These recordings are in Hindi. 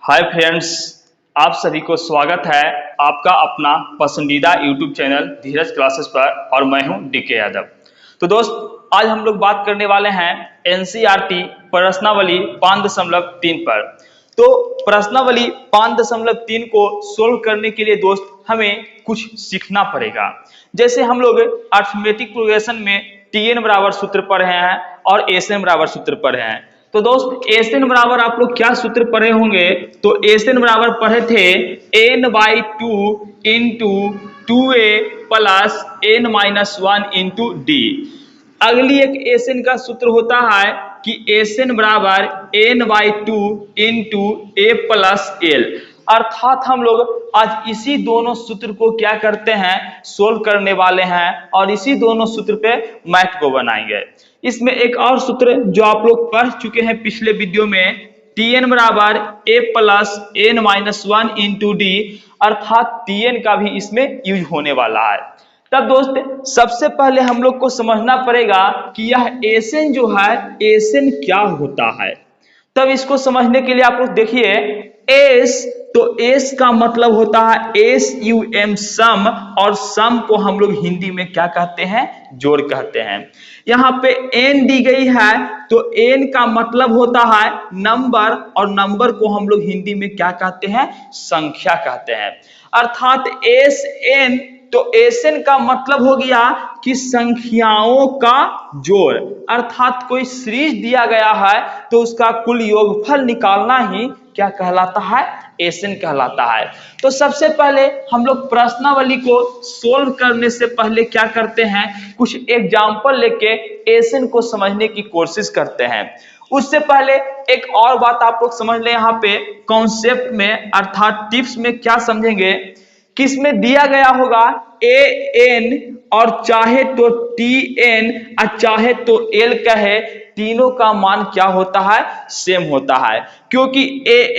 हाय फ्रेंड्स, आप सभी को स्वागत है आपका अपना पसंदीदा यूट्यूब चैनल धीरज क्लासेस पर और मैं हूं डीके यादव। तो दोस्त, आज हम लोग बात करने वाले हैं एनसीईआरटी प्रश्नावली 5.3 पर। तो प्रश्नावली 5.3 को सोल्व करने के लिए दोस्त हमें कुछ सीखना पड़ेगा। जैसे हम लोग अर्थमेटिक प्रोग्रेशन में टीएन बराबर सूत्र पढ़ रहे हैं और एसएन बराबर सूत्र पढ़ रहे हैं। तो दोस्त एसएन बराबर आप लोग क्या सूत्र पढ़े होंगे? तो एसएन बराबर पढ़े थे n/2 into 2a plus n-1 into D. अगली एक एसएन का सूत्र होता है कि एसएन बराबर n/2 into a plus L. अर्थात हम लोग आज इसी दोनों सूत्र को क्या करते हैं, सोल्व करने वाले हैं और इसी दोनों सूत्र पे मैथ को बनाएंगे। इसमें एक और सूत्र जो आप लोग पढ़ चुके हैं पिछले वीडियो में, Tn बराबर a plus n-1 into D, अर्थात Tn का भी इसमें यूज होने वाला है। तब दोस्त सबसे पहले हम लोग को समझना पड़ेगा कि यह एसएन जो है, एसएन क्या होता है। तब इसको समझने के लिए आप लोग देखिए, एस तो एस का मतलब होता है SUM सम, और सम को हम लोग हिंदी में क्या कहते हैं, जोड़ कहते हैं। यहाँ पे n दी गई है तो n का मतलब होता है नंबर, और नंबर को हम लोग हिंदी में क्या कहते हैं, संख्या कहते हैं। अर्थात SN तो एसएन का मतलब हो गया कि संख्याओं का जोड़। अर्थात कोई सीरीज दिया गया है तो उसका कुल योगफल निकालना ही क्या कहलाता है, एसएन कहलाता है। तो सबसे पहले हम लोग प्रश्नावली को सोल्व करने से पहले क्या करते हैं, कुछ एग्जाम्पल लेके एसएन को समझने की कोशिश करते हैं। उससे पहले एक और बात आप लोग समझ लें, यहाँ पे कॉन्सेप्ट में अर्थात टिप्स में क्या समझेंगे, किसमें दिया गया होगा an और चाहे तो tn और चाहे तो l कहे, तीनों का मान क्या होता है, सेम होता है। क्योंकि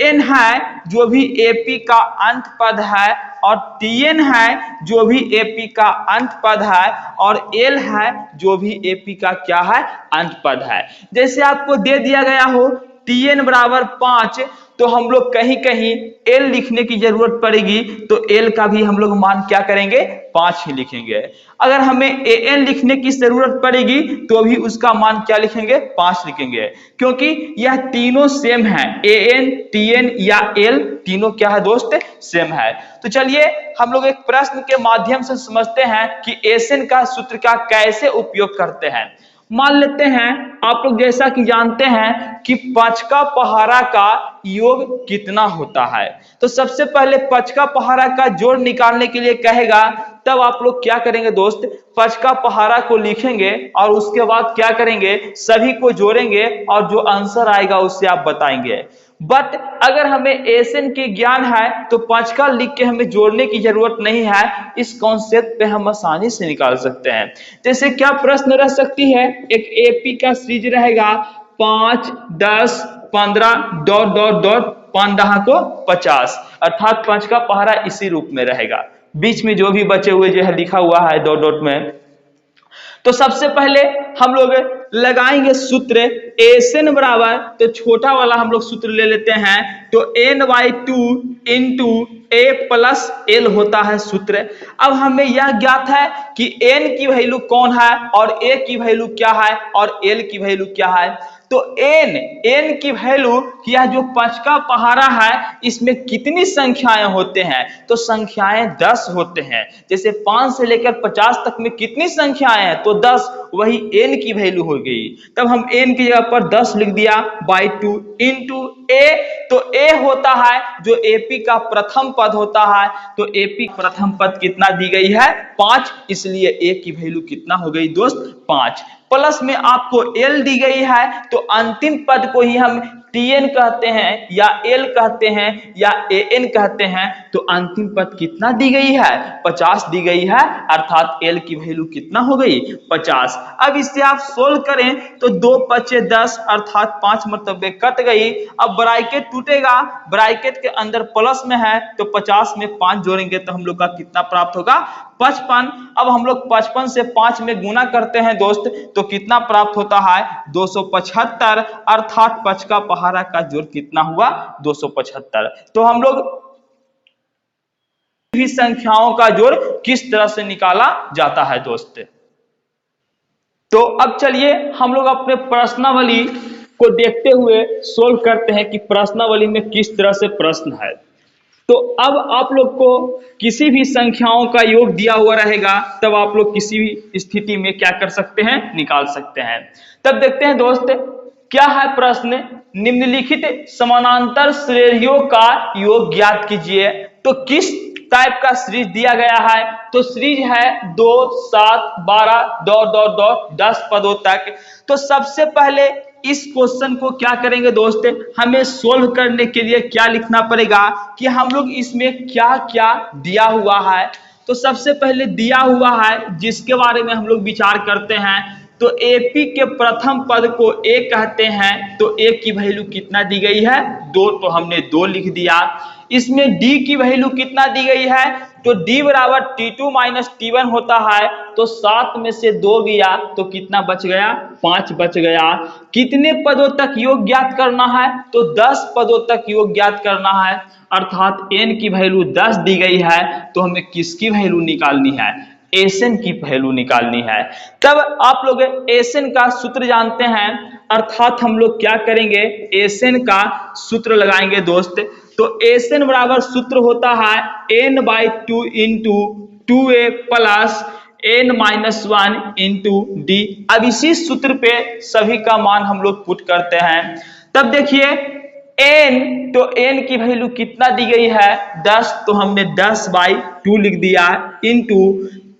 an है जो भी ap का अंत पद है, और tn है जो भी ap का अंत पद है, और l है जो भी ap का क्या है, अंत पद है। जैसे आपको दे दिया गया हो tn बराबर 5, तो हम लोग कहीं कहीं l लिखने की जरूरत पड़ेगी, तो l का भी हम लोग मान क्या करेंगे, 5 ही लिखेंगे। अगर हमें an लिखने की जरूरत पड़ेगी तो भी उसका मान क्या लिखेंगे, 5 लिखेंगे। क्योंकि यह तीनों सेम है, an tn या l तीनों क्या है दोस्त, सेम है। तो चलिए हम लोग एक प्रश्न के माध्यम से समझते हैं कि एसएन का सूत्र का कैसे उपयोग करते हैं। मान लेते हैं आप लोग जैसा कि जानते हैं कि 5 का पहाड़ा का योग कितना होता है। तो सबसे पहले 5 का पहाड़ा का जोड़ निकालने के लिए कहेगा, तब आप लोग क्या करेंगे दोस्त, 5 का पहाड़ा को लिखेंगे और उसके बाद क्या करेंगे, सभी को जोड़ेंगे और जो आंसर आएगा उससे आप बताएंगे। बट अगर हमें एसएन के ज्ञान है तो 5 का लिख के हमें जोड़ने की जरूरत नहीं है, इस कॉन्सेप्ट पे हम आसानी से निकाल सकते हैं। जैसे क्या प्रश्न रह सकती है, एक एपी का सीरीज रहेगा 5, 10, 15 डॉट डॉट डॉट 5 को 50, अर्थात 5 का पहाड़ा इसी रूप में रहेगा। बीच में जो भी बचे हुए जो है लिखा हुआ है डॉट डॉट में। तो सबसे पहले हम लोग लगाएंगे सूत्र एसएन बराबर, तो छोटा वाला हम लोग सूत्र ले लेते हैं, तो n/2 into a plus L होता है सूत्र। अब हमें यह ज्ञात है कि n की वैल्यू कौन है और a की वैल्यू क्या है और l की वैल्यू क्या है। तो n की वैल्यू, यह जो 5 का पहाड़ा है इसमें कितनी संख्याएं होते हैं, तो संख्याएं 10 होते हैं। जैसे 5 से लेकर 50 तक में कितनी संख्याएं हैं, तो 10, वही n की वैल्यू हो गई। तब हम n की जगह पर 10 लिख दिया बाई 2 इंटू a, तो a होता है जो ap का प्रथम पद होता है, तो ap प्रथम पद कितना दी गई है, 5, इसलिए a की वैल्यू कितना हो गई दोस्त, 5। प्लस में आपको l दी गई है, तो अंतिम पद को ही हम tn कहते हैं या l कहते हैं या an कहते हैं। तो अंतिम पद कितना दी गई है, 50 दी गई है, अर्थात l की वैल्यू कितना हो गई, 50। अब इससे आप सोल्व करें तो 2 5 10, अर्थात 5 मतलब कट गई। अब ब्रैकेट टूटेगा, ब्रैकेट के अंदर प्लस में है तो 50 में 5 जोड़ेंगे तो हम लोग का कितना प्राप्त होगा, 55। अब हम लोग 55 से 5 में गुना करते हैं दोस्त, तो कितना प्राप्त होता है 275, अर्थात 5 का पहाड़ा का जोड़ कितना हुआ 275। तो हम लोग भी संख्याओं का जोड़ किस तरह से निकाला जाता है दोस्त। तो अब चलिए हम लोग अपने प्रश्नावली को देखते हुए सोल्व करते हैं कि प्रश्नावली में किस तरह से प्रश्न है। तो अब आप लोग को किसी भी संख्याओं का योग दिया हुआ रहेगा, तब आप लोग किसी भी स्थिति में क्या कर सकते हैं, निकाल सकते हैं। तब देखते हैं दोस्त क्या है प्रश्न, निम्नलिखित समानांतर श्रेणियों का योग ज्ञात कीजिए। तो किस टाइप का सीरीज दिया गया है, तो सीरीज है 2 7 12 10 पदों तक। तो सबसे पहले इस क्वेश्चन को क्या करेंगे दोस्त, हमें सोल्व करने के लिए क्या लिखना पड़ेगा कि हम लोग इसमें क्या क्या दिया हुआ है। तो सबसे पहले दिया हुआ है जिसके बारे में हम लोग विचार करते हैं, तो एपी के प्रथम पद को ए कहते हैं। तो ए की वैल्यू कितना दी गई है 2, तो हमने 2 लिख दिया। इसमें डी की वैल्यू कितना दी गई है, तो डी बराबर T2 माइनस T1 होता है। तो 7 में से 2 गया तो कितना बच गया 5 बच गया। कितने पदों तक योग ज्ञात करना है, तो 10 पदों तक योग ज्ञात करना है, अर्थात n की वैल्यू 10 दी गई है। तो हमें किसकी वैल्यू निकालनी है, एसएन की वैल्यू निकालनी है। तब आप लोग एसएन का सूत्र जानते हैं, अर्थात हम लोग क्या करेंगे एसएन का सूत्र लगाएंगे दोस्त। तो एसएन बराबर सूत्र होता है n/2 into 2a plus n-1 into D. अब इसी सूत्र पे सभी का मान हम लोग पुट करते हैं। तब देखिए n, तो n की वैल्यू कितना दी गई है 10, तो हमने 10/2 लिख दिया इंटू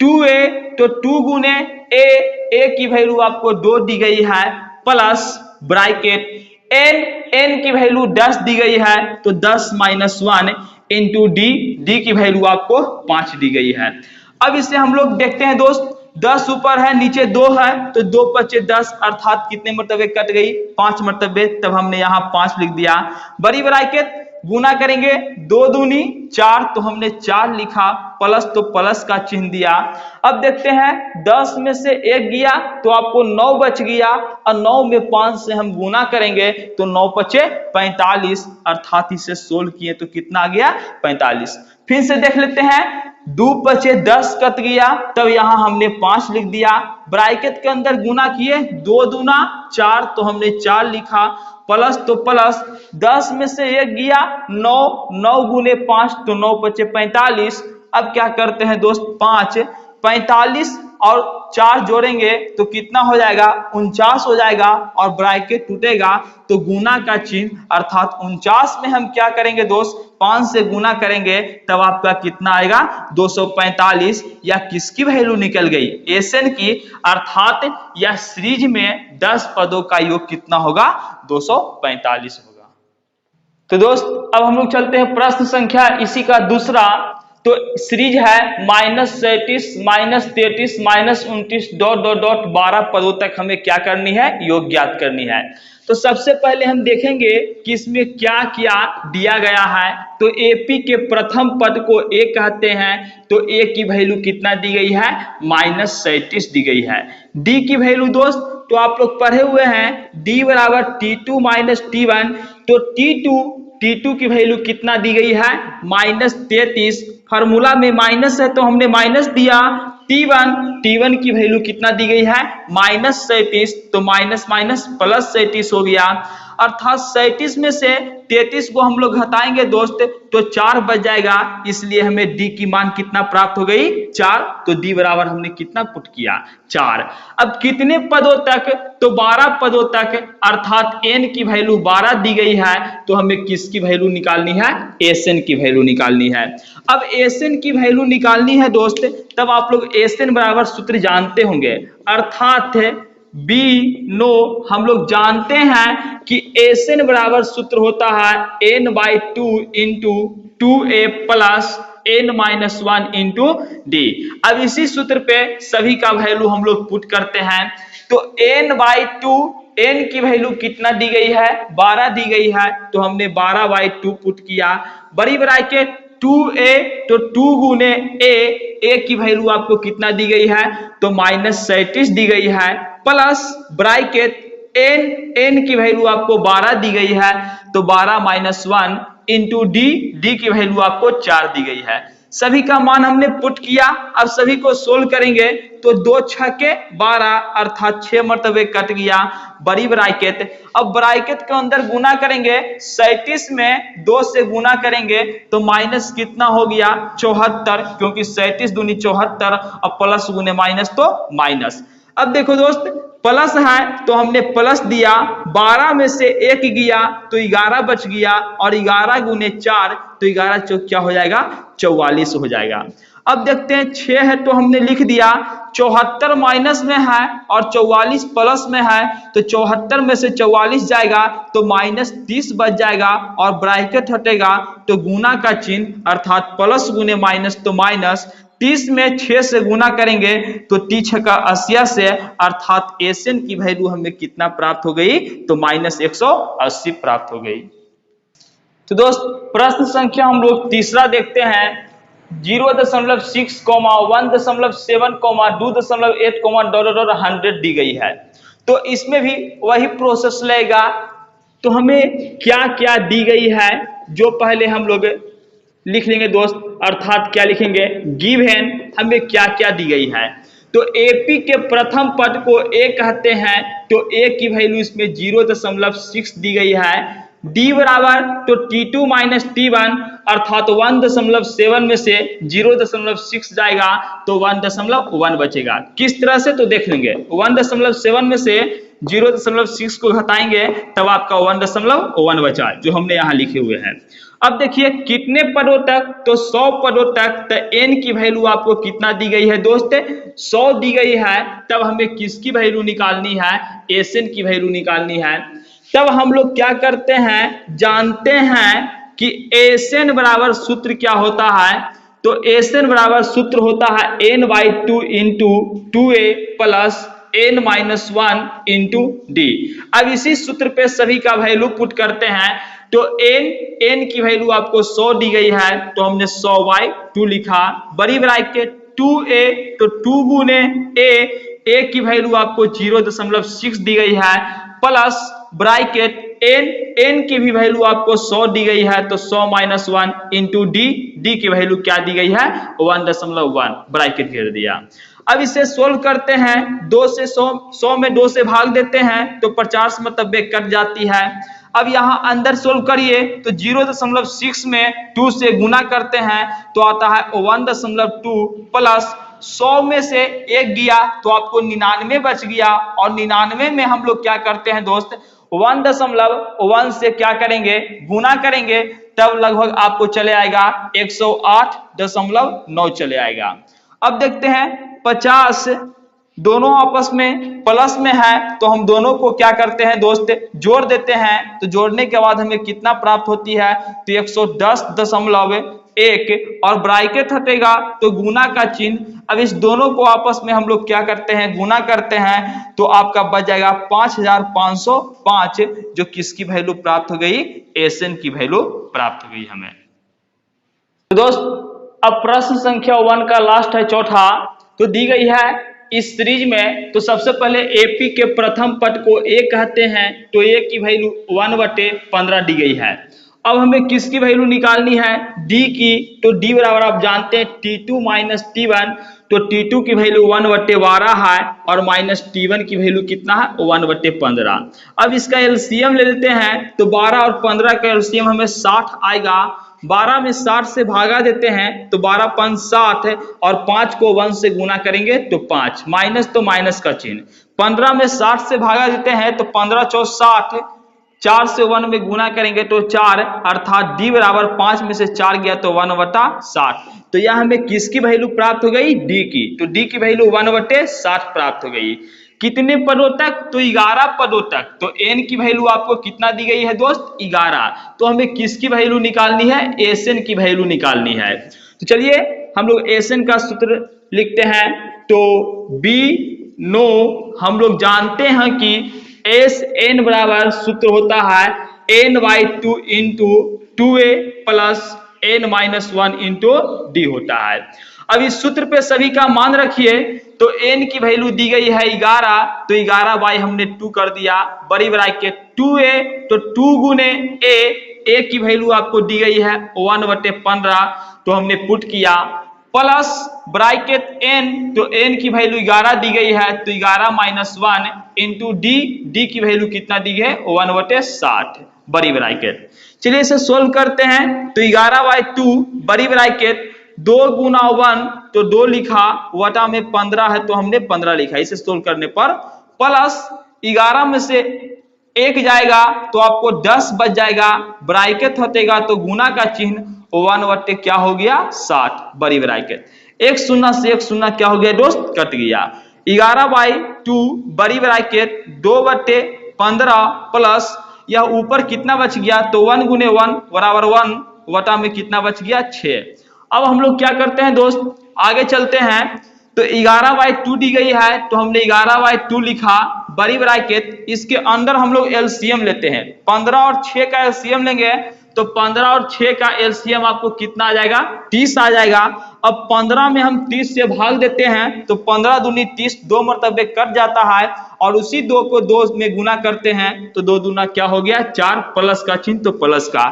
2a, तो 2 गुने a की वैल्यू आपको 2 दी गई है प्लस ब्रैकेट n की वैल्यू 10 दी गई है, तो 10-1 इंटू डी की वैल्यू आपको 5 दी गई है। अब इसे हम लोग देखते हैं दोस्त, 10 ऊपर है नीचे 2 है, तो 2 पचे 10, अर्थात कितने मरतबे कट गई 5 मरतबे। तब हमने यहाँ 5 लिख दिया। बड़ी ब्रैकेट गुना करेंगे 2 दूनी 4, तो हमने 4 लिखा, प्लस तो प्लस का चिन्ह दिया। अब देखते हैं 10 में से 1 गया तो आपको 9 बच गया, और 9 में 5 से हम गुना करेंगे तो 9 पचे 45, अर्थात इसे सोल्व किए तो कितना आ गया 45। फिर से देख लेते हैं 2 पचे 10 कट गया, तब यहाँ हमने 5 लिख दिया। ब्रैकेट के अंदर गुना किए 2 दूना 4, तो हमने 4 लिखा, प्लस तो प्लस 10 में से 1 गया 9 गुने 5, तो 9 पचे 45। अब क्या करते हैं दोस्त 5 45 और 4 जोड़ेंगे तो कितना हो जाएगा 49 हो जाएगा, और ब्रैकेट टूटेगा तो गुना का चिन्ह, अर्थात 49 में हम क्या करेंगे दोस्त 5 से गुना करेंगे, तब आपका कितना आएगा 245। या किसकी वैल्यू निकल गई एसएन की, अर्थात यह सीरीज में 10 पदों का योग कितना होगा 245 होगा। तो दोस्त अब हम लोग चलते हैं प्रश्न संख्या इसी का दूसरा। तो सीरीज है -37 -33 -29 ... 12 पदों तक हमें क्या करनी है योग ज्ञात करनी है। तो सबसे पहले हम देखेंगे कि इसमें क्या क्या दिया गया है। तो एपी के प्रथम पद को ए कहते हैं, तो ए की वैल्यू कितना दी गई है -37 दी गई है। डी की वैल्यू दोस्त तो आप लोग पढ़े हुए हैं, डी बराबर T2 माइनस T1, तो T2 की वैल्यू कितना दी गई है -33। फार्मूला में माइनस है तो हमने माइनस दिया। T1 की वैल्यू कितना दी गई है -37, तो माइनस माइनस प्लस 37 हो गया, अर्थात 37 में से 33 को हम लोग घटाएंगे दोस्त तो 4 बच जाएगा, इसलिए हमें डी की मान कितना प्राप्त हो गई 4। तो डी बराबर हमने कितना पुट किया 4। अब कितने पदों तक, तो 12 पदों तक, अर्थात n की वैल्यू 12 दी गई है, तो हमें किसकी वैल्यू निकालनी है एसएन की वैल्यू निकालनी है। अब एसएन की वैल्यू निकालनी है दोस्त, तब आप लोग एसएन बराबर सूत्र जानते होंगे, अर्थात बी नो हम लोग जानते हैं कि एसएन बराबर सूत्र होता है n/2 into 2a plus n-1 into D. अब इसी सूत्र पे सभी का वैल्यू हम लोग पुट करते हैं। तो n/2, n की वैल्यू कितना दी गई है 12 दी गई है, तो हमने 12/2 पुट किया। बड़ी ब्रैकेट 2a, तो 2 गुने a की वैल्यू आपको कितना दी गई है, तो -37 दी गई है, प्लस ब्रैकेट n की वैल्यू आपको 12 दी गई है, तो 12 - 1 इंटू डी की वैल्यू आपको 4 दी गई है। सभी का मान हमने पुट किया। अब सभी को सोल्व करेंगे तो 2 छके 12 अर्थात 6 मरतबे कट गया बड़ी ब्रैकेट। अब ब्रैकेट के अंदर गुना करेंगे, 37 में 2 से गुना करेंगे तो माइनस कितना हो गया 74, क्योंकि 37 दूनी 74 और प्लस गुने माइनस तो माइनस। अब देखो दोस्त, प्लस है तो हमने प्लस दिया, 12 में से 1 गया तो 11 बच गया, और 11 गुने 4 तो 11 चौक क्या हो जाएगा 44 हो जाएगा। अब देखते हैं 6 है तो हमने लिख दिया, 74 माइनस में है और 44 प्लस में है, तो 74 में से 44 जाएगा तो -30 बच जाएगा, और ब्रैकेट हटेगा तो गुना का चिन्ह अर्थात प्लस गुने माइनस तो माइनस। 30 में 6 से गुना करेंगे तो 30 का 80 से, अर्थात एसएन की वैल्यू हमें कितना प्राप्त हो गई, तो -180 प्राप्त हो गई। तो दोस्त प्रश्न संख्या हम लोग तीसरा देखते हैं। 0.6, 1.7, 2.8, 100 दी गई है। तो इसमें भी वही प्रोसेस लेगा। तो हमें क्या क्या दी गई है जो पहले हम लोग लिख लेंगे दोस्त, अर्थात क्या लिखेंगे, गिवन हमें क्या क्या दी गई है। तो एपी के प्रथम पद को ए कहते हैं, तो ए की वैल्यू इसमें 0.6 दी गई है। डी बराबर तो T2 - T1 अर्थात 1.7 में से 0.6 जाएगा तो 1.1 बचेगा। किस तरह से, तो देख लेंगे। 1.7 में से 0.6 को घटाएंगे तब आपका 1.1 बचा, जो हमने यहाँ लिखे हुए हैं। अब देखिए कितने पदों तक, तो 100 पदों तक। तो n की वैल्यू आपको कितना दी गई है दोस्त, 100 दी गई है। तब हमें किसकी वैल्यू निकालनी है, एसएन की वैल्यू निकालनी है। तब हम लोग क्या करते हैं, जानते हैं कि एसएन बराबर सूत्र क्या होता है, तो एसएन बराबर सूत्र होता है n/2 into 2a plus n-1 into D. अब इसी सूत्र पे सभी का वैल्यू पुट करते हैं। तो n की वैल्यू आपको 100 दी गई है, तो हमने 100/2 लिखा। बड़ी ब्रैकेट 2a, तो 2 गुने a की वैल्यू आपको 0.6 दी गई है, प्लस ब्रैकेट n की भी वैल्यू आपको 100 दी गई है, तो 100 - 1 इंटू डी की वैल्यू क्या दी गई है 1.1, ब्रैकेट घेर दिया। अब इसे सोल्व करते हैं। 2 से 100 में 2 से भाग देते हैं तो 50 मतलब कट जाती है। अब यहाँ अंदर सोल्व करिए तो 0.6 में 2 से गुना करते हैं तो आता है 1.2 प्लस 100 में से 1 गया तो आपको 99 बच गया, और 99 में हम लोग क्या करते हैं दोस्त, 1.1 से क्या करेंगे, गुना करेंगे, तब लगभग आपको चले आएगा 108.9 चले आएगा। अब देखते हैं 50 दोनों आपस में प्लस में है, तो हम दोनों को क्या करते हैं दोस्त, जोड़ देते हैं। तो जोड़ने के बाद हमें कितना प्राप्त होती है, तो 110.1, और ब्रैकेट हटेगा तो गुना का चिन्ह। अब इस दोनों को आपस में हम लोग क्या करते हैं, गुना करते हैं, तो आपका बच जाएगा 5505, जो किसकी वैल्यू प्राप्त हो गई, एसएन की वैल्यू प्राप्त हो गई हमें। तो दोस्त अब प्रश्न संख्या 1 का लास्ट है, चौथा। तो दी गई है इस सीरीज में, तो सबसे पहले एपी के प्रथम पद को ए कहते हैं, तो ए की वैल्यू 1/15 दी गई है। अब हमें किसकी वैल्यू निकालनी है, डी की। तो डी बराबर आप जानते हैं T2 - T1, तो T2 की वैल्यू 1/12 है, और माइनस T1 की वैल्यू कितना है 1/15। अब इसका एलसीएम ले लेते हैं, तो 12 और 15 का एलसीएम हमें 60 आएगा। 12 में 60 से भागा देते हैं तो 12 × 5 = 60, और 5 को 1 से गुना करेंगे तो 5, माइनस तो माइनस का चिन्ह। 15 में 60 से भागा देते हैं तो 15 × 4 = 60, 4 से 1 में गुना करेंगे तो 4, अर्थात डी बराबर 5 में से 4 गया तो 1/60। तो यह हमें किसकी वैल्यू प्राप्त हो गई, डी की। तो डी की वैल्यू 1/60 प्राप्त हो गई। कितने पदों तक, तो 11 पदों तक। तो n की वैल्यू आपको कितना दी गई है दोस्त, 11। तो हमें किसकी वैल्यू निकालनी है, एसएन की वैल्यू निकालनी है। तो चलिए हम लोग एसएन का सूत्र लिखते हैं। तो बी नो हम लोग जानते हैं कि एस n बराबर सूत्र होता है n/2 into 2a plus n-1 into D होता है। अब इस सूत्र पे सभी का मान रखिए, तो n की वैल्यू दी गई है 11, तो 11 बाई हमने 2 कर दिया, बड़ी ब्रैकेट 2a, तो 2 गुने a की वैल्यू आपको दी गई है 1/15, तो हमने पुट किया, प्लस ब्रैकेट n, तो n की वैल्यू 11 दी गई है, तो 11-1 इंटू डी की वैल्यू कितना दी है 1/60 बड़ी ब्रैकेट। चलिए इसे सोल्व करते हैं, तो 11/2 बड़ी ब्रैकेट 2 गुना 1, तो 2 लिखा, वटा में 15 है तो हमने 15 लिखा। इसे सोल्व करने पर प्लस 11 में से 1 जाएगा तो आपको 10 बच जाएगा, ब्रैकेट हटेगा तो गुना का चिन्ह 1 क्या हो गया 60 बड़ी ब्रैकेट, 1 शून्य से 1 शून्य क्या हो गया दोस्त कट गया। 11/2 बड़ी ब्रैकेट 2/15 प्लस यह ऊपर कितना बच गया, तो 1 गुने 1 बराबर 1, वटा में कितना बच गया 6। अब हम लोग क्या करते हैं दोस्त, आगे चलते हैं, तो 11/2 दी गई है तो हमने 11/2 लिखा, बड़ी ब्रैकेट इसके अंदर हम लोग एलसीएम लेते हैं, 15 और 6 का एलसीएम लेंगे, तो 15 और 6 का एलसीएम आपको कितना आ जाएगा 30 आ जाएगा। अब 15 में हम 30 से भाग देते हैं, तो 15 दूनी 30, 2 मरतबे कट जाता है, और उसी 2 को 2 में गुना करते हैं, तो 2 दूना क्या हो गया 4, प्लस का चिन्ह तो प्लस का,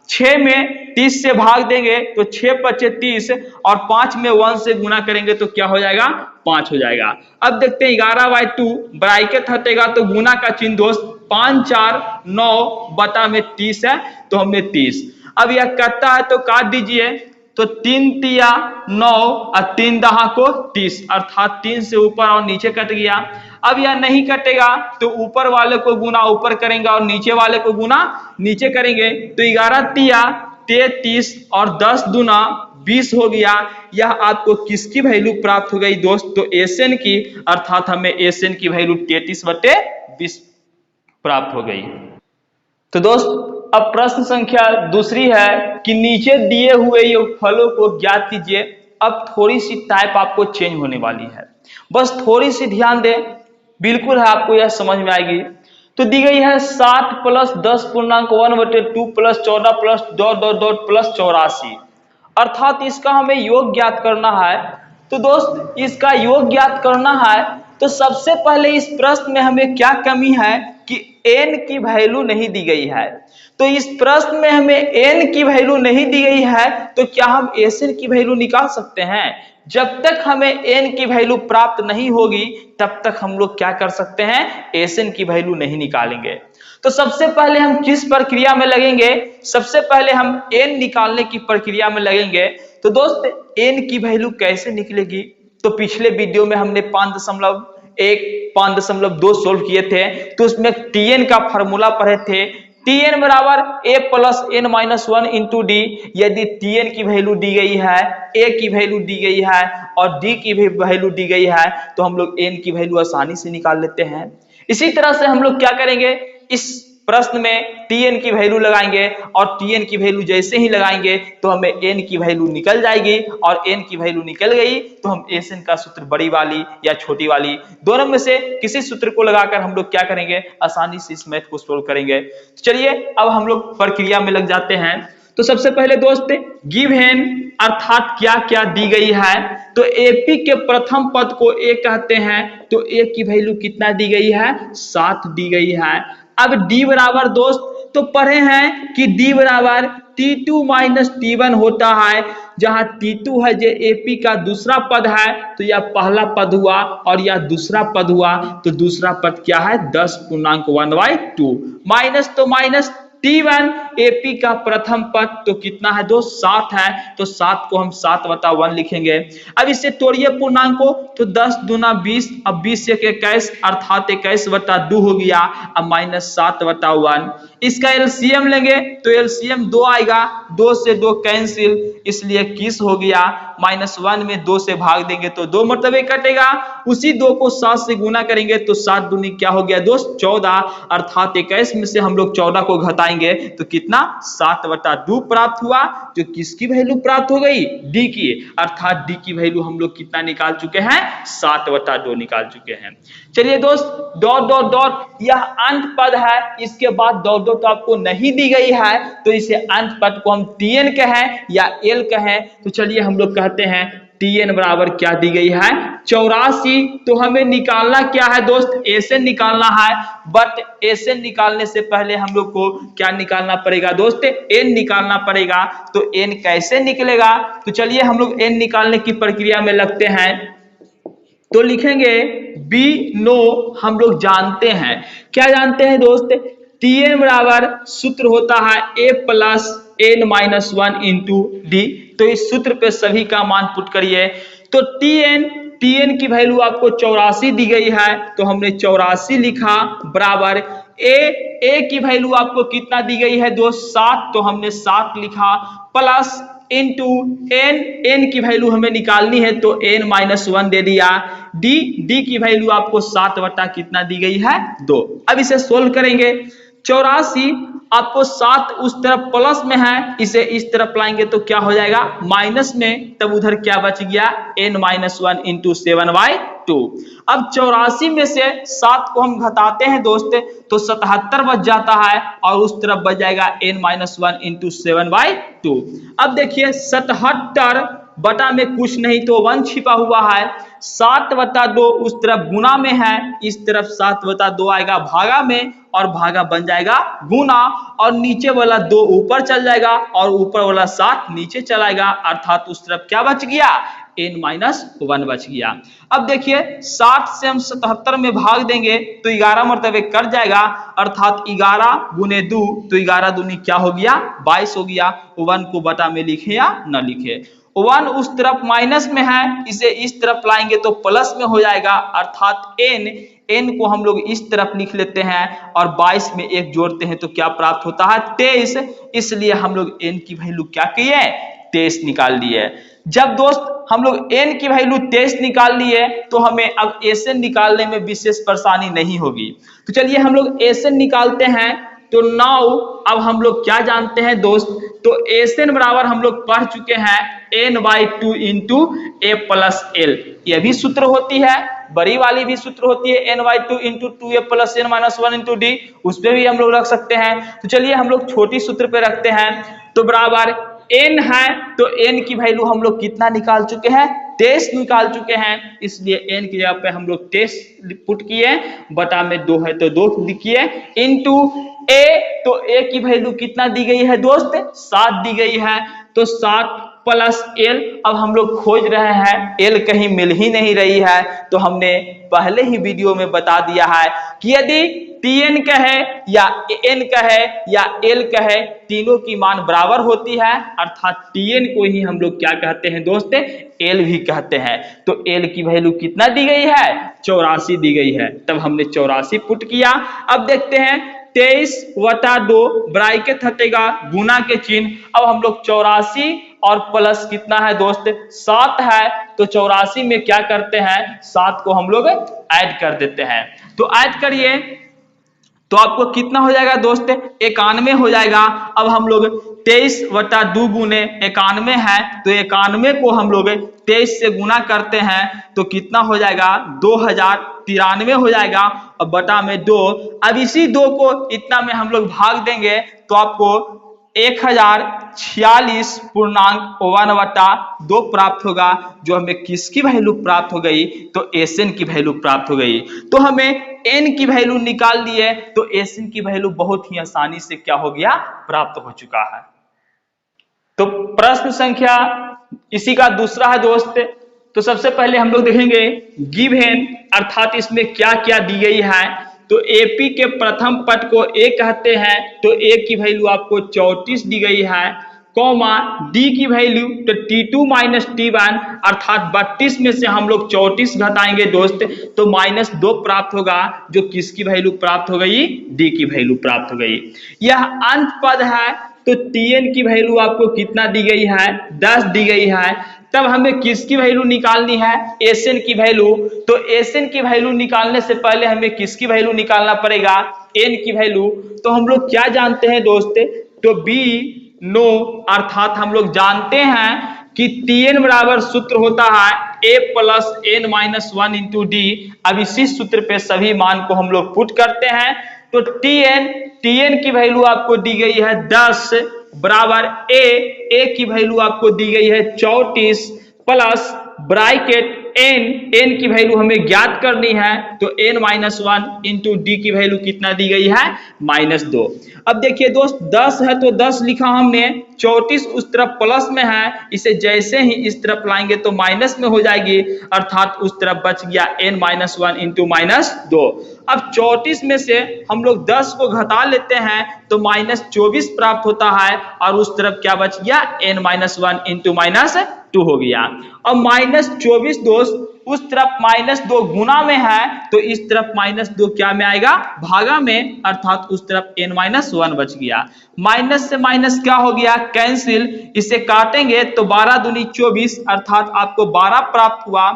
6 में 30 से भाग देंगे तो 6 × 5 = 30, और 5 में 1 से गुना करेंगे तो क्या हो जाएगा 5 हो जाएगा। अब देखते हैं 11/2 ब्रैकेट हटेगा तो गुना का चिन्ह दोस्त, 5 4 9 बटा में 30 है तो हमने 30। अब यह कटता है तो काट दीजिए, तो 3 तिया 9 और 3 दहा को 30, अर्थात 3 से ऊपर और नीचे कट गया। अब यह नहीं कटेगा तो ऊपर वाले को गुना ऊपर करेंगे और नीचे वाले को गुना नीचे करेंगे, तो 11 तिया 33 और 10 दूना 20 हो गया। यह आपको किसकी वैल्यू प्राप्त हो गई दोस्त, तो एसएन की, अर्थात हमें एसएन की वैल्यू 33/20 प्राप्त हो गई। तो दोस्त अब प्रश्न संख्या दूसरी है कि नीचे दिए हुए योगफलों को ज्ञात कीजिए। अब थोड़ी सी टाइप आपको चेंज होने वाली है, बस थोड़ी सी ध्यान दें, बिल्कुल है आपको यह समझ में आएगी। तो दी गई है 60 + 10.1/2 + 14 + ... + 84, अर्थात इसका हमें योग ज्ञात करना है। तो दोस्त इसका योग ज्ञात करना है, तो सबसे पहले इस प्रश्न में हमें क्या कमी है कि n की वैल्यू नहीं दी गई है। तो इस प्रश्न में हमें n की वैल्यू नहीं दी गई है, तो क्या हम एसएन की वैल्यू निकाल सकते हैं? जब तक हमें n की वैल्यू प्राप्त नहीं होगी तब तक हम लोग क्या कर सकते हैं, एसएन की वैल्यू नहीं निकालेंगे। तो सबसे पहले हम किस प्रक्रिया में लगेंगे, सबसे पहले हम n निकालने की प्रक्रिया में लगेंगे। तो दोस्त n की वैल्यू कैसे निकलेगी, तो पिछले वीडियो में हमने 5.1 5.2 सोल्व किए थे, तो उसमें tn का फॉर्मूला पढ़े थे, tn बराबर a + n-1 इंटू डी। यदि tn की वैल्यू दी गई है, a की वैल्यू दी गई है और d की भी वैल्यू दी गई है, तो हम लोग n की वैल्यू आसानी से निकाल लेते हैं। इसी तरह से हम लोग क्या करेंगे, इस प्रश्न में tn की वैल्यू लगाएंगे, और tn की वैल्यू जैसे ही लगाएंगे तो हमें n की वैल्यू निकल जाएगी, और n की वैल्यू निकल गई तो हम एसएन का सूत्र बड़ी वाली या छोटी वाली दोनों में से किसी सूत्र को लगाकर हम लोग क्या करेंगे, आसानी से इस मैथ को सोल्व करेंगे। तो चलिए अब हम लोग प्रक्रिया में लग जाते हैं। तो सबसे पहले दोस्त गिवन अर्थात क्या क्या दी गई है, तो एपी के प्रथम पद को ए कहते हैं, तो ए की वैल्यू कितना दी गई है 7 दी गई है। अब डी बराबर दोस्त तो पढ़े हैं कि डी बराबर T2 - T1 होता है, जहां T2 है जो एपी का दूसरा पद है, तो यह पहला पद हुआ और यह दूसरा पद हुआ, तो दूसरा पद क्या है 10.1/2 माइनस, तो माइनस T1 एपी का प्रथम पद तो कितना है दोस्त 7 है, तो 7 को हम 7/1 लिखेंगे। अब इससे तोड़िए पूर्णांक को, तो 10 दूना 20, अब 20 से 21 अर्थात 21/2 हो गया, अब -7/1। इसका एलसीएम लेंगे तो एलसीएम 2 आएगा, 2 से 2 कैंसिल, इसलिए 21 हो गया, -1 में 2 से भाग देंगे तो 2 मरतबे कटेगा, उसी 2 को 7 से गुना करेंगे तो 7 दूनी क्या हो गया दोस्त 14, अर्थात 21 में से हम लोग 14 को घटाएंगे लाएंगे तो कितना 7/2 प्राप्त हुआ, जो किसकी वैल्यू प्राप्त हो गई, डी की, अर्थात डी की वैल्यू हम लोग कितना निकाल चुके हैं, 7/2 निकाल चुके हैं। चलिए दोस्त, डॉट डॉट डॉट यह अंत पद है, इसके बाद डॉट डॉट आपको नहीं दी गई है, तो इसे अंत पद को हम टीएन कहें या एल कहें, तो चलिए हम लोग कहते हैं टीएन बराबर क्या दी गई है, 84। तो हमें निकालना क्या है दोस्त, एसएन निकालना है, बट एसएन निकालने से पहले हम लोग को क्या निकालना पड़ेगा दोस्त, एन निकालना पड़ेगा। तो एन कैसे निकलेगा, तो चलिए हम लोग एन निकालने की प्रक्रिया में लगते हैं। तो लिखेंगे बी नो, हम लोग जानते हैं, क्या जानते हैं दोस्त, टीएन बराबर सूत्र होता है a plus n minus 1 into d. तो इस सूत्र पे सभी का मान पुट करिए। तो टीएन की वैल्यू आपको 84 दी गई है, तो हमने 84 लिखा, बराबर ए की वैल्यू आपको कितना दी गई है दोस्त, 7, तो हमने 7 लिखा, प्लस इनटू एन की वैल्यू हमें निकालनी है, तो एन माइनस 1 दे दिया, डी की वैल्यू आपको 7 कितना दी गई है, 2। अब इसे सोल्व करेंगे। 84 आपको 7 उस तरफ प्लस में है, इसे इस तरफ लाएंगे तो क्या हो जाएगा, माइनस में, तब उधर क्या बच गया, n माइनस 1 इंटू 7/2। अब 84 में से 7 को हम घटाते हैं दोस्त, तो 77 बच जाता है, और उस तरफ बच जाएगा n माइनस 1 इंटू 7/2। अब देखिए 77 बटा में कुछ नहीं तो 1 छिपा हुआ है, 7/2 उस तरफ गुना में है, इस तरफ 7/2 आएगा भागा में, और भागा बन जाएगा गुना, और नीचे वाला 2 ऊपर चल जाएगा और ऊपर वाला 7 नीचे चलाएगा, अर्थात उस तरफ क्या बच गया, n माइनस 1 बच गया। अब देखिए 60 से हम 77 में भाग देंगे तो 11 मरतबे कट जाएगा, अर्थात 11 गुने 2, तो 11 दूनी क्या हो गया, 22 हो गया। 1 को बटा में लिखे या न लिखे, 1 उस तरफ माइनस में है, इसे इस तरफ लाएंगे तो प्लस में हो जाएगा, अर्थात n को हम लोग इस तरफ लिख लेते हैं, और 22 में 1 जोड़ते हैं तो क्या प्राप्त होता है, 23। इसलिए हम लोग n की वैल्यू क्या किए, 23 निकाल लिए। जब दोस्त हम लोग n की वैल्यू 23 निकाल लिए, तो हमें अब एसएन निकालने में विशेष परेशानी नहीं होगी। तो चलिए हम लोग एसएन निकालते हैं। तो नाउ अब हम लोग क्या जानते हैं दोस्त, तो एसएन बराबर हम लोग पढ़ चुके हैं n/2 इंटू ए प्लस एल, यह भी सूत्र होती है, बड़ी वाली भी सूत्र होती है n/2 into 2a plus n minus 1 into D, उस पर भी हम लोग रख सकते हैं। तो चलिए हम लोग छोटी सूत्र पे रखते हैं। तो बराबर n है, तो n की वैल्यू हम लोग कितना निकाल चुके हैं, 23 निकाल चुके हैं, इसलिए n की जगह पे हम लोग 23 पुट किए, बटा में 2 है तो 2 लिखिए, इनटू a, तो a की वैल्यू कितना दी गई है दोस्त, 7 दी गई है, तो 7 प्लस एल। अब हम लोग खोज रहे हैं, एल कहीं मिल ही नहीं रही है, तो हमने पहले ही वीडियो में बता दिया है कि यदि टीएन कहे या एन कहे या एल कहे, तीनों की मान बराबर होती है, अर्थात टीएन को ही हम लोग क्या कहते हैं दोस्त, एल भी कहते हैं। तो एल की वैल्यू कितना दी गई है, 84 दी गई है, तब हमने 84 पुट किया। अब देखते हैं 23/2 ब्रैकेट हटेगा, गुना के चिन्ह। अब हम लोग 84 और प्लस कितना है दोस्त, 7 है, तो 84 में क्या करते हैं, 7 को हम लोग ऐड कर देते हैं। तो ऐड करिए तो आपको कितना हो जाएगा दोस्त, 91 हो जाएगा। अब हम लोग 23/2 गुने 91 है, तो 91 को हम लोग 23 से गुना करते हैं तो कितना हो जाएगा, 2093 हो जाएगा, और बटा में 2। अब इसी 2 को इतना में हम लोग भाग देंगे तो आपको 1046.1/2 प्राप्त होगा, जो हमें किसकी वैल्यू प्राप्त हो गई, तो एसएन की वैल्यू प्राप्त हो गई। तो हमें एन की वैल्यू निकाल दिए, तो एसएन की वैल्यू बहुत ही आसानी से क्या हो गया, प्राप्त हो चुका है। तो प्रश्न संख्या इसी का दूसरा है दोस्त। तो सबसे पहले हम लोग देखेंगे गिवन, अर्थात इसमें क्या क्या दी गई है। तो एपी के प्रथम पद को ए कहते हैं, तो ए की वैल्यू आपको 34 दी गई है, कॉमा डी की वैल्यू तो T2 माइनस T1, अर्थात 32 में से हम लोग 34 घटाएंगे दोस्त, तो -2 प्राप्त होगा, जो किसकी वैल्यू प्राप्त हो गई, डी की वैल्यू प्राप्त हो गई। यह अंत पद है, तो Tn की वैल्यू आपको कितना दी गई है, 10 दी गई है, तब हमें किसकी वैल्यू निकालनी है, Sn की वैल्यू। तो Sn की वैल्यू निकालने से पहले हमें किसकी वैल्यू निकालना पड़ेगा, n की वैल्यू। तो हम लोग क्या जानते हैं दोस्त, तो बी नो अर्थात हम लोग जानते हैं कि Tn बराबर सूत्र होता है a plus n minus 1 into D. अब इसी सूत्र पे सभी मान को हम लोग पुट करते हैं। तो Tn की वैल्यू आपको दी गई है 10 बराबर a की वैल्यू आपको दी गई है 34 प्लस ब्रैकेट n की वैल्यू हमें ज्ञात करनी है। तो n माइनस 1 इंटू डी की वैल्यू कितना दी गई है, -2। अब देखिए दोस्त 10 है तो 10 लिखा हमने, 34 उस तरफ प्लस में है, इसे जैसे ही इस तरफ लाएंगे तो माइनस में हो जाएगी, अर्थात उस तरफ बच गया n माइनस 1 इंटू -2। अब 34 में से हम लोग 10 को घटा लेते हैं तो -24 प्राप्त होता है, और उस तरफ क्या बच गया, n माइनस 1 इंटू -2 हो गया। अब -24 दोस्त उस तरफ -2 गुना में है, तो इस तरफ -2 क्या में आएगा, भागा में, अर्थात उस तरफ n माइनस 1 बच गया। माइनस से माइनस क्या हो गया, कैंसिल, इसे काटेंगे तो 12 दूनी 24 अर्थात आपको 12 प्राप्त हुआ।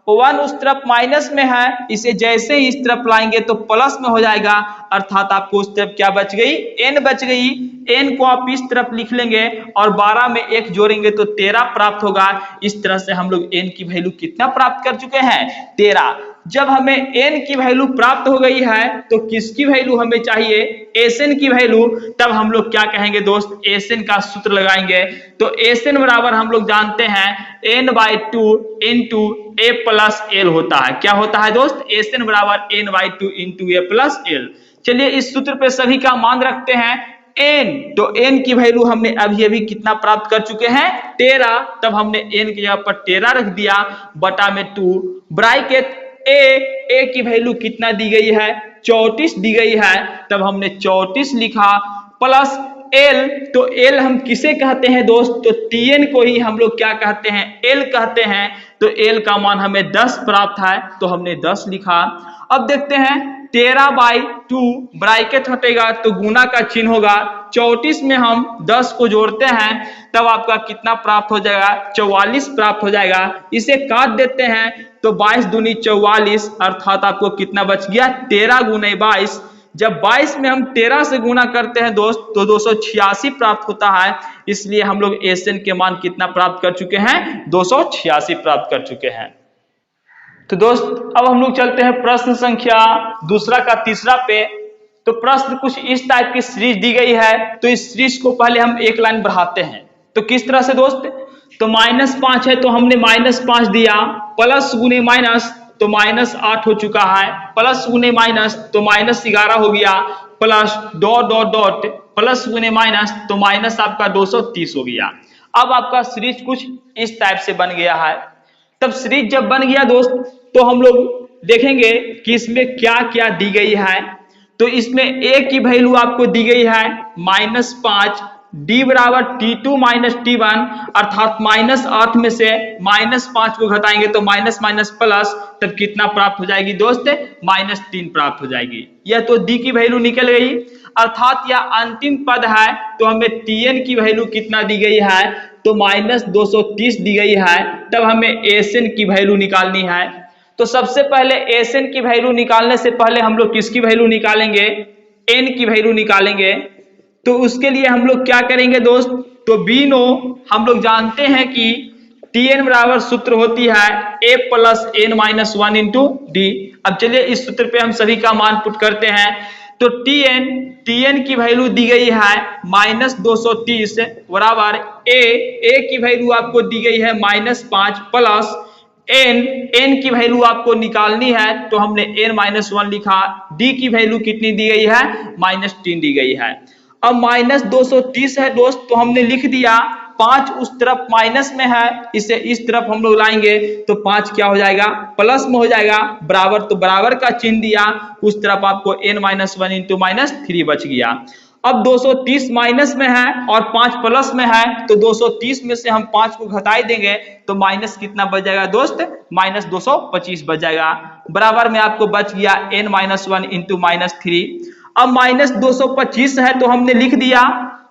1 उस तरफ माइनस में है, इसे जैसे ही इस तरफ लाएंगे तो प्लस में हो जाएगा, अर्थात आपको उस तरफ क्या बच गई, n बच गई। n को आप इस तरफ लिख लेंगे और 12 में 1 जोड़ेंगे तो 13 प्राप्त होगा। इस तरह से हम लोग n की वैल्यू कितना प्राप्त कर चुके हैं, 13। जब हमें n की वैल्यू प्राप्त हो गई है तो किसकी वैल्यू हमें चाहिए, Sn की वैल्यू। तब हम लोग क्या कहेंगे दोस्त, Sn का सूत्र लगाएंगे। तो Sn बराबर हम लोग जानते हैं n/2 into a plus l होता है। क्या होता है दोस्त, Sn बराबर n/2 into a plus l। चलिए इस सूत्र पे सभी का मान रखते हैं n। तो n की वैल्यू हमने अभी अभी कितना प्राप्त कर चुके हैं, 13। तब हमने n की जगह पर 13 रख दिया बटा में 2 ब्रैकेट a की वैल्यू कितना दी गई है, 34 दी गई है। तब हमने 34 लिखा प्लस l। तो l हम किसे कहते हैं दोस्त, तो Tn को ही हम लोग क्या कहते हैं, l कहते हैं। तो l का मान हमें 10 प्राप्त है, तो हमने 10 लिखा। अब देखते हैं 13/2 ब्रैकेट हटेगा तो गुना का चिन्ह होगा, 34 में हम 10 को जोड़ते हैं तब आपका कितना प्राप्त हो जाएगा, 44 प्राप्त हो जाएगा। इसे काट देते हैं तो 22 दूनी 44 अर्थात आपको कितना बच गया, 13 गुने 22। जब 22 में हम 13 से गुना करते हैं दोस्त तो 286 प्राप्त होता है। इसलिए हम लोग Sn के मान कितना प्राप्त कर चुके हैं, 286 प्राप्त कर चुके हैं। तो दोस्त अब हम लोग चलते हैं प्रश्न संख्या दूसरा का तीसरा पे। तो प्रश्न कुछ इस टाइप की सीरीज दी गई है, तो इस सीरीज को पहले हम एक लाइन बढ़ाते हैं। तो किस तरह से दोस्त, तो -5 है तो हमने -5 दिया, प्लस गुने माइनस तो -8 हो चुका है, प्लस गुने माइनस तो -11 हो गया, plus dot dot dot plus गुने माइनस तो माइनस आपका 230 हो गया। अब आपका सीरीज कुछ इस टाइप से बन गया है। तब सीरीज जब बन गया दोस्त तो हम लोग देखेंगे कि इसमें क्या क्या दी गई है। तो इसमें a की वैल्यू आपको दी गई है -5, d बराबर t2 माइनस t1 अर्थात -8 में से -5 को घटाएंगे तो माइनस माइनस प्लस, तब कितना प्राप्त हो जाएगी दोस्त, -3 प्राप्त हो जाएगी। यह तो d की वैल्यू निकल गई, अर्थात यह अंतिम पद है। तो हमें Tn की वैल्यू कितना दी गई है, तो -230 दी गई है। तब हमें Sn की वैल्यू निकालनी है। तो सबसे पहले Sn की वैल्यू निकालने से पहले हम लोग किसकी वैल्यू निकालेंगे, n की वैल्यू निकालेंगे। तो उसके लिए हम लोग क्या करेंगे दोस्त, तो बी नो हम लोग जानते हैं कि Tn बराबर सूत्र होती है a plus n minus 1 into D. अब चलिए इस सूत्र पे हम सभी का मान पुट करते हैं। तो Tn की वैल्यू दी गई है -230 बराबर a की वैल्यू आपको दी गई है -5 प्लस n की वैल्यू आपको निकालनी है तो हमने n-1 लिखा। d की वैल्यू कितनी दी गई है, -3 दी गई है। अब -230 है दोस्त तो हमने लिख दिया, 5 उस तरफ माइनस में है, इसे इस तरफ हम लोग लाएंगे तो 5 क्या हो जाएगा, प्लस में हो जाएगा, बराबर तो बराबर का चिन्ह दिया, उस तरफ आपको n-1 इंटू -3 बच गया। अब 230 माइनस में है और 5 प्लस में है तो 230 में से हम 5 को घटाई देंगे तो माइनस कितना बच जाएगा दोस्त, -225 बच जाएगा। बराबर में आपको बच गया n-1 इंटू -3। अब -225 है तो हमने लिख दिया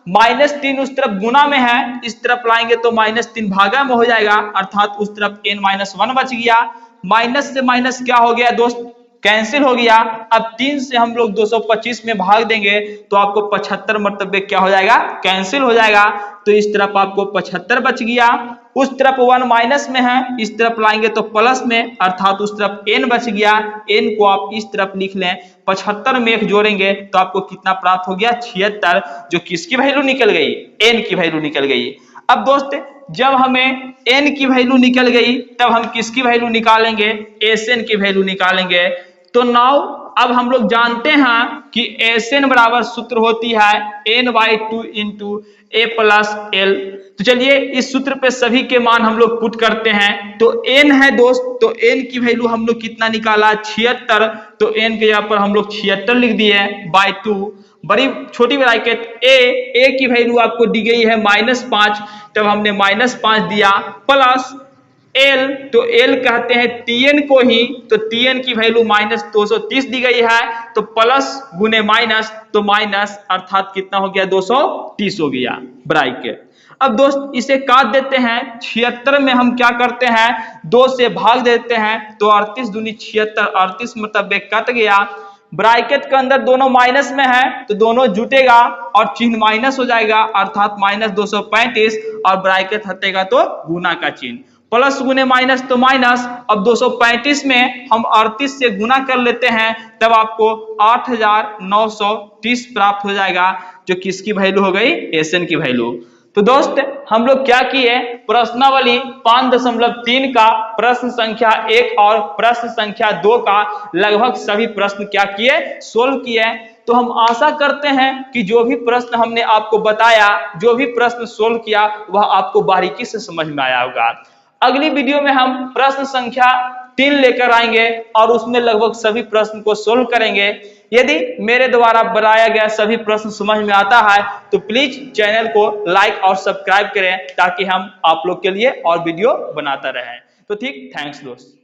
-3 उस तरफ गुना में है, इस तरफ लाएंगे तो -3 भागा में हो जाएगा, अर्थात उस तरफ n-1 बच गया। माइनस से माइनस क्या हो गया दोस्त, कैंसिल हो गया। अब 3 से हम लोग 225 में भाग देंगे तो आपको 75 मरतबे क्या हो जाएगा, कैंसिल हो जाएगा। तो इस तरफ आपको 75 बच गया। उस तरफ 1 माइनस में है, इस तरफ लाएंगे तो प्लस में, अर्थात उस तरफ n बच गया। n को आप इस तरफ लिख लें, 75 में 1 जोड़ेंगे तो आपको कितना प्राप्त हो गया, 76, जो किसकी वैल्यू निकल गई, n की वैल्यू निकल गई। अब दोस्त जब हमें n की वैल्यू निकल गई तब हम किसकी वैल्यू निकालेंगे, Sn की वैल्यू निकालेंगे। तो नाउ अब हम लोग जानते हैं कि Sn बराबर सूत्र होती है n/2 into a plus L. तो चलिए इस सूत्र पे सभी के मान हम लोग पुट करते हैं। तो n है दोस्त, तो n की वैल्यू हम लोग कितना निकाला, 76। तो n के यहाँ पर हम लोग 76 लिख दिए बाय 2। बड़ी छोटी ब्रैकेट a की वैल्यू आपको दी गई है -5, तब हमने -5 दिया, प्लस L, तो L कहते हैं Tn को ही, तो Tn की वैल्यू -230 दी गई है, तो प्लस गुने माइनस, तो माइनस, अर्थात कितना हो गया, 230 हो गया ब्रैकेट। अब दोस्त इसे काट देते हैं, 76 में हम क्या करते हैं, 2 से भाग देते हैं, तो 38 दूनी 76, 38 मतलब कट गया। ब्रैकेट के अंदर दोनों माइनस में है तो दोनों जुटेगा और चिन्ह माइनस हो जाएगा, अर्थात -235, और ब्रैकेट हटेगा तो गुना का चिन्ह, प्लस गुने माइनस तो माइनस। अब 235 में हम 38 से गुना कर लेते हैं, तब आपको 8930 प्राप्त हो जाएगा, जो किसकी वैल्यू हो गई, Sn की वैल्यू। तो दोस्त हम लोग क्या किए, प्रश्नावली 5.3 का प्रश्न संख्या 1 और प्रश्न संख्या 2 का लगभग सभी प्रश्न क्या किए, सोल्व किए। तो हम आशा करते हैं कि जो भी प्रश्न हमने आपको बताया, जो भी प्रश्न सोल्व किया, वह आपको बारीकी से समझ में आया होगा। अगली वीडियो में हम प्रश्न संख्या 3 लेकर आएंगे और उसमें लगभग सभी प्रश्न को सोल्व करेंगे। यदि मेरे द्वारा बनाया गया सभी प्रश्न समझ में आता है तो प्लीज चैनल को लाइक और सब्सक्राइब करें, ताकि हम आप लोग के लिए और वीडियो बनाता रहें। तो ठीक, थैंक्स दोस्त।